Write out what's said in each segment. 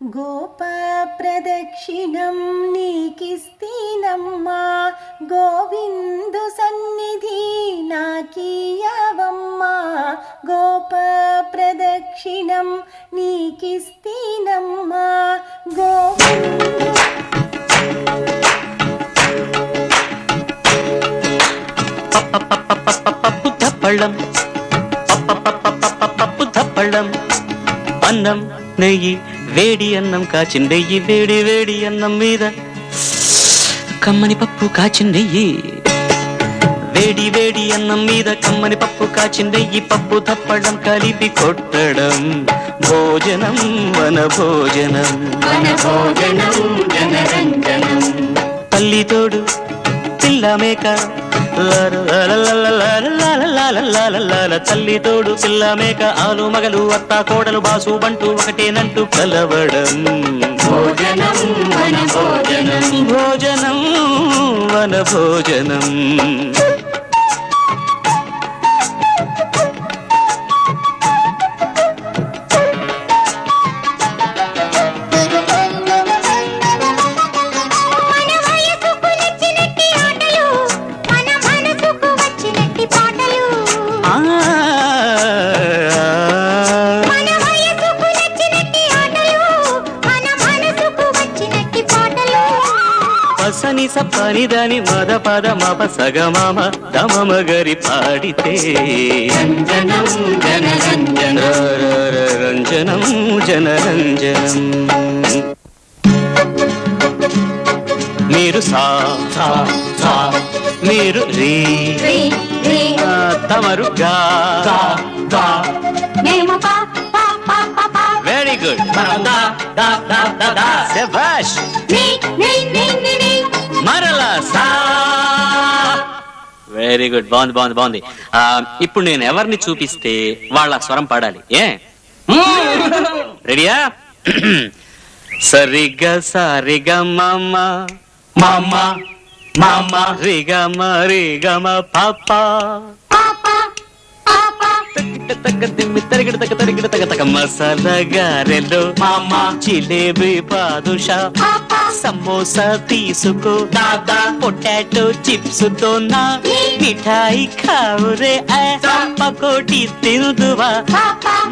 గోప ప్రదక్షిణం నీకిస్తీనమ్మా, గోవిందు సన్నిధి నాకీయవమ్మా. గోప ప్రదక్షిణం నీకిస్తీనమ్మా, గోవిందు. పప్పు తప్పళం పప్పు తప్పళం, అన్నం నెయ్యి వేడి అన్నం కాచిన నెయ్యి, వేడి వేడి అన్నం మీద కమ్మని పప్పు కాచిన నెయ్యి, వేడి వేడి అన్నం మీద కమ్మని పప్పు కాచిన నెయ్యి, పప్పు తప్పడం కలిపి కొట్టడం భోజనం వన భోజనం. తల్లి తోడు పిల్ల మేక, తల్లి తోడు పిల్ల మేక, ఆలు మగలు అత్త కోడలు బాసు బంటూ ఒకటేనంటూ కలవడం భోజనం వన భోజనం. భోజనం వన భోజనం. పసని సప్పని దని మద పద మప సగమామ దమమ గరి పాడితే రంజనం రంజనం జనరంజనం. మీరు సా మీరు రీ, తమరు గా. Very good. శభాష్. మరలా సా. Very good. బాగుంది బాగుంది బాగుంది. ఇప్పుడు నేను ఎవరిని చూపిస్తే వాళ్ళ స్వరం పాడాలి. ఏ రెడీయా? సరిగ సరిగ మమ మమ మమ రిగమ రిగమ పాప మసాలా గారెలు మామ, జిలేబీ బాదుషా, సమోసా తీసుకో దాదా, పొటాటో చిప్స్ తో నా మిఠాయి ఖావురే, పకోటి తినుదువా,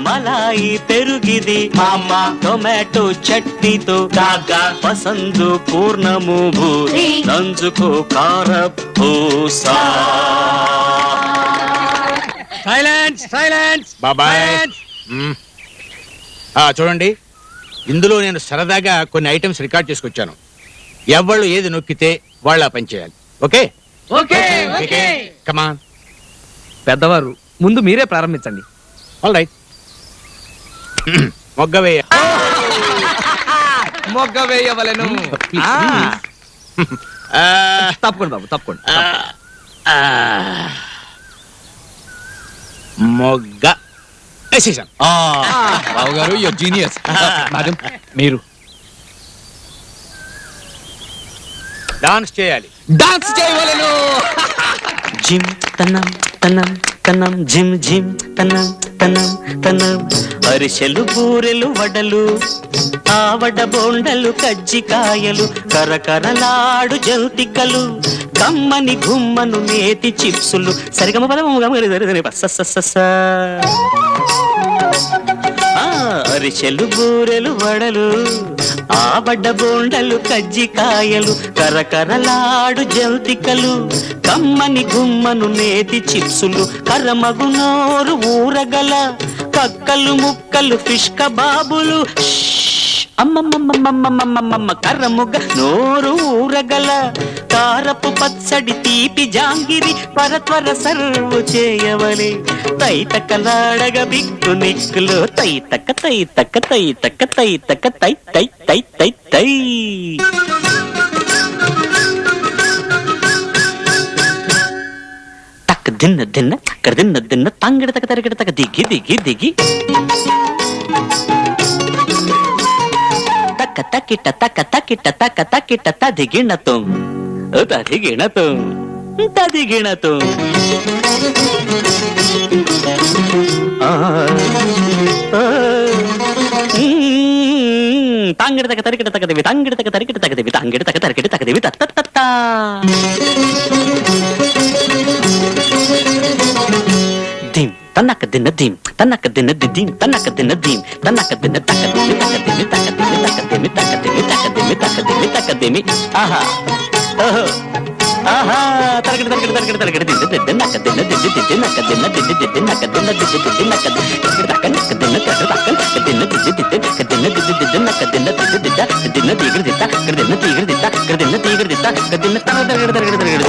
మలాయి పెరుగిది మామ, టొమాటో చట్నీతో దాదా, పసందు పూర్ణము భూరి, నంజుకో కారపూసా. సైలెన్స్ సైలెన్స్ బాబాయ్. చూడండి, ఇందులో నేను సరదాగా కొన్ని ఐటమ్స్ రికార్డ్ చేసుకొచ్చాను. ఎవళ్ళు ఏది నొక్కితే వాళ్ళు ఆ పని చేయాలి. Okay okay okay. కమాన్. పెద్దవారు ముందు మీరే ప్రారంభించండి. All right. మొగ్గవేయ. మొగ్గ వేయవలెను. తప్పకుండా బాబు తప్పకుండా. మొగ్గ వేసేసాం. బాబు గారు యువర్ జీనియస్. మేడం మీరు డాన్స్ చేయాలి. డాన్స్ చేయవలెను. జిమ్ తనం తనం తనం జిమ్ జిమ్ తనం తనం తనం, అరిసెలు బూరెలు వడలు ఆవడ బోండలు కజ్జికాయలు, కరకరలాడు జంతికలు, కమ్మని గుమ్మను నేతి చిప్సులు, సరిగమ పదము పస్స. అరిసెలు బూరెలు వడలు ఆవడ బోండలు కజ్జికాయలు, కరకరలాడు జంతికలు, కమ్మని గుమ్మను నేతి చిప్సులు, కరమగు నోరు ఊరగల కక్కలు ముక్కలు ఫిష్ కబాబులు, అమ్మమ్మమ్మమ్మమ్మమ్మమ్మ కర్రముగ నోరు ఊరగల కారపు పచ్చడి తీపి జాంగిరి, పరత్వర సర్వు చేయవలే, తైతకలాడగ బిక్కు నిక్కులో తైతక తైతక తైతక తైతక తై తై తై తై తై. తక్క దిన్న దిన్న తక్క దిన్న దిన్న తంగిడ తక తరిగిడ తక దిగి దిగి దిగి, తక్క తక్కిట తక్క తక్కిట తక్క తక్కిట తదిగిణతం తదిగిణతం తదిగిణతం. తాంగిడి తగ తరికిట తగదివి తాంగిడి తగ తరికిట తగదివి తాంగిడి తగ తరికిట తగదివి తత్త దిం తన్నక దిన్న దిం తన్నక దిన్న దిం తన్నక దిన్న దిం తన్నక దిన్న తక్కదిమి తక్కదిమి తక్కదిమి తక్కదిమి తక్కదిమి తక్కదిమి తక్కదిమి తక్కదిమి ఆహా ఓహో ఆహా తరగడి తరగడి తరగడి తరగడి దిద్దు దిద్దు నక్క దిన్న దిద్దు దిద్దు నక్క దిన్న దిద్దు దిద్దు నక్క దిన్న దిద్దు దిద్దు నక్క దిద్దు తక్క నక్క దిన్న తక్క తక్క నక్క దిన్న దిద్దు దిద్దు నక్క దిన్న దిద్దు దిద్దు నక్క దిన్న దిద్దు దిద్ద దిన్న తీగడి దిద్ద దిన్న తీగడి దిద్ద దిన్న తీగడి దిద్ద దిన్న తరగడి తరగడి తరగడి